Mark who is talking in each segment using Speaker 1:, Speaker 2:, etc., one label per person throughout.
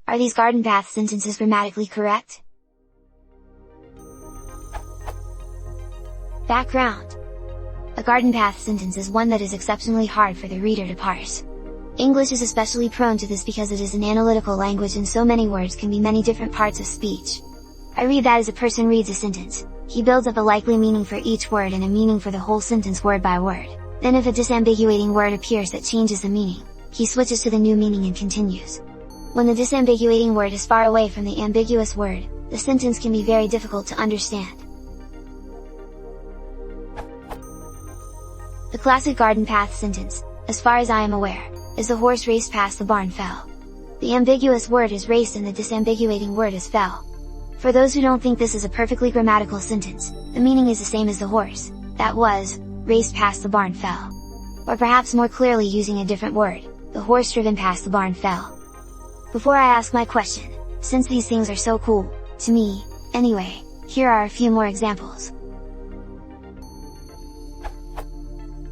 Speaker 1: Are these garden path sentences grammatically correct? Background. A garden path sentence is one that is exceptionally hard for the reader to parse. English is especially prone to this because it is an analytical language and so many words can be many different parts of speech. I read that as a person reads a sentence. He builds up a likely meaning for each word and a meaning for the whole sentence word by word. Then if a disambiguating word appears that changes the meaning, he switches to the new meaning and continues. When the disambiguating word is far away from the ambiguous word, the sentence can be very difficult to understand. The classic garden path sentence, as far as I am aware, is the horse raced past the barn fell. The ambiguous word is raced and the disambiguating word is fell. For those who don't think this is a perfectly grammatical sentence, the meaning is the same as the horse, that was, raced past the barn fell. Or perhaps more clearly using a different word, the horse driven past the barn fell. Before I ask my question, since these things are so cool, to me, anyway, here are a few more examples.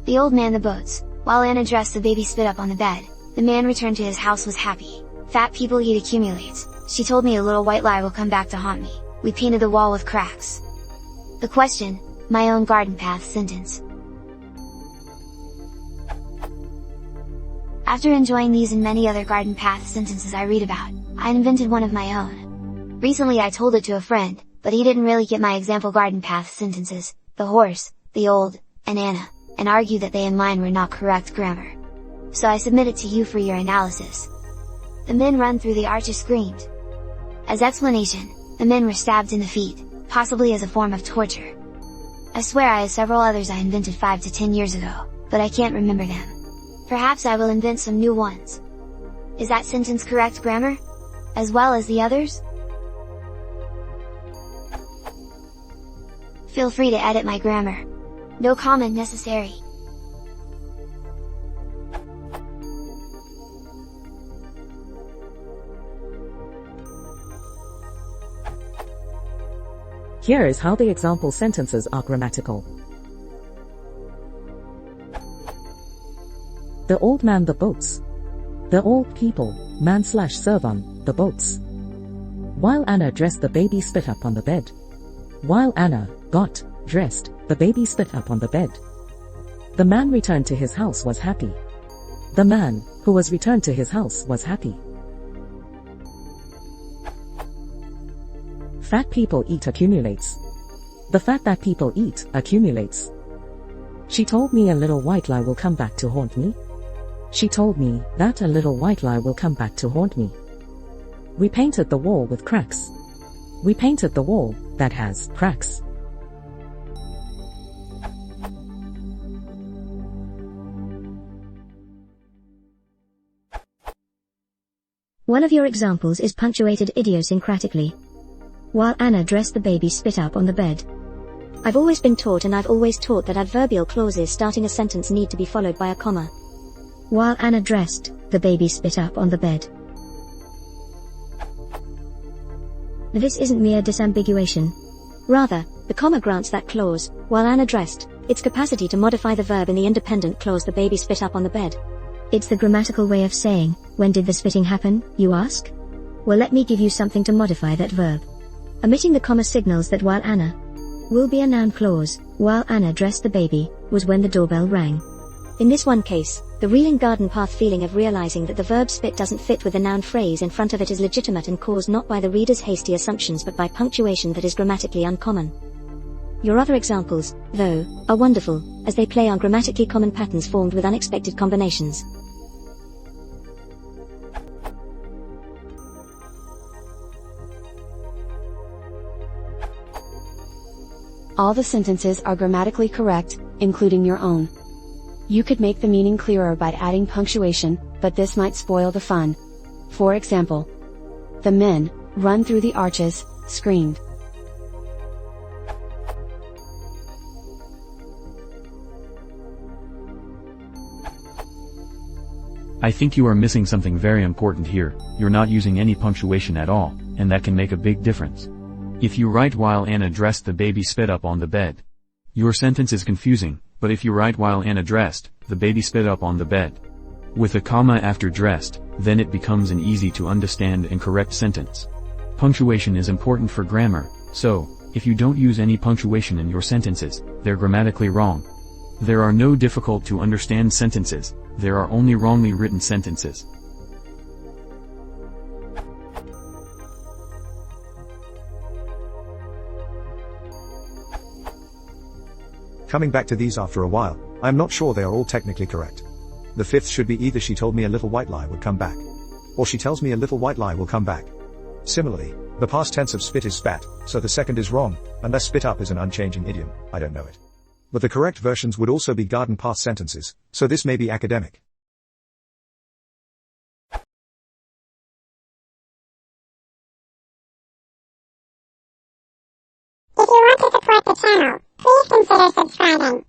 Speaker 1: The old man the boats, while Anna dressed the baby spit up on the bed, the man returned to his house was happy. Fat people eat accumulates, she told me a little white lie will come back to haunt me, we painted the wall with cracks. The question, my own garden path sentence. After enjoying these and many other garden path sentences I read about, I invented one of my own. Recently I told it to a friend, but he didn't really get my example garden path sentences, the horse, the old, and Anna, and argued that they and mine were not correct grammar. So I submit it to you for your analysis. The men run through the arches screamed. As explanation, the men were stabbed in the feet, possibly as a form of torture. I swear I had several others I invented 5 to 10 years ago, but I can't remember them. Perhaps I will invent some new ones. Is that sentence correct grammar? As well as the others? Feel free to edit my grammar. No comment necessary.
Speaker 2: Here is how the example sentences are grammatical. The old man the boats. The old people, man/servant, the boats. While Anna dressed the baby spit up on the bed. While Anna got dressed, the baby spit up on the bed. The man returned to his house was happy. The man who was returned to his house was happy. Fat people eat accumulates. The fat that people eat accumulates. She told me a little white lie will come back to haunt me. She told me that a little white lie will come back to haunt me. We painted the wall with cracks. We painted the wall that has cracks.
Speaker 3: One of your examples is punctuated idiosyncratically. While Anna dressed the baby spit up on the bed. I've always been taught and I've always taught that adverbial clauses starting a sentence need to be followed by a comma. While Anna dressed, the baby spit up on the bed. This isn't mere disambiguation. Rather, the comma grants that clause, while Anna dressed, its capacity to modify the verb in the independent clause the baby spit up on the bed. It's the grammatical way of saying, when did the spitting happen, you ask? Well, let me give you something to modify that verb. Omitting the comma signals that while Anna will be a noun clause, while Anna dressed the baby, was when the doorbell rang. In this one case, the reeling garden path feeling of realizing that the verb spit doesn't fit with the noun phrase in front of it is legitimate and caused not by the reader's hasty assumptions but by punctuation that is grammatically uncommon. Your other examples, though, are wonderful, as they play on grammatically common patterns formed with unexpected combinations.
Speaker 4: All the sentences are grammatically correct, including your own. You could make the meaning clearer by adding punctuation, but this might spoil the fun. For example, the men run through the arches, screamed.
Speaker 5: I think you are missing something very important here. You're not using any punctuation at all, and that can make a big difference. If you write while Anna dressed the baby spit up on the bed, your sentence is confusing, but if you write while Anna dressed, the baby spit up on the bed, With a comma after dressed, then it becomes an easy to understand and correct sentence. Punctuation is important for grammar, so, if you don't use any punctuation in your sentences, they're grammatically wrong. There are no difficult to understand sentences, there are only wrongly written sentences.
Speaker 6: Coming back to these after a while, I am not sure they are all technically correct. The fifth should be either she told me a little white lie would come back, or she tells me a little white lie will come back. Similarly, the past tense of spit is spat, so the second is wrong, unless spit up is an unchanging idiom, I don't know it. But the correct versions would also be garden path sentences, so this may be academic.
Speaker 7: If you want to support the channel, please consider subscribing.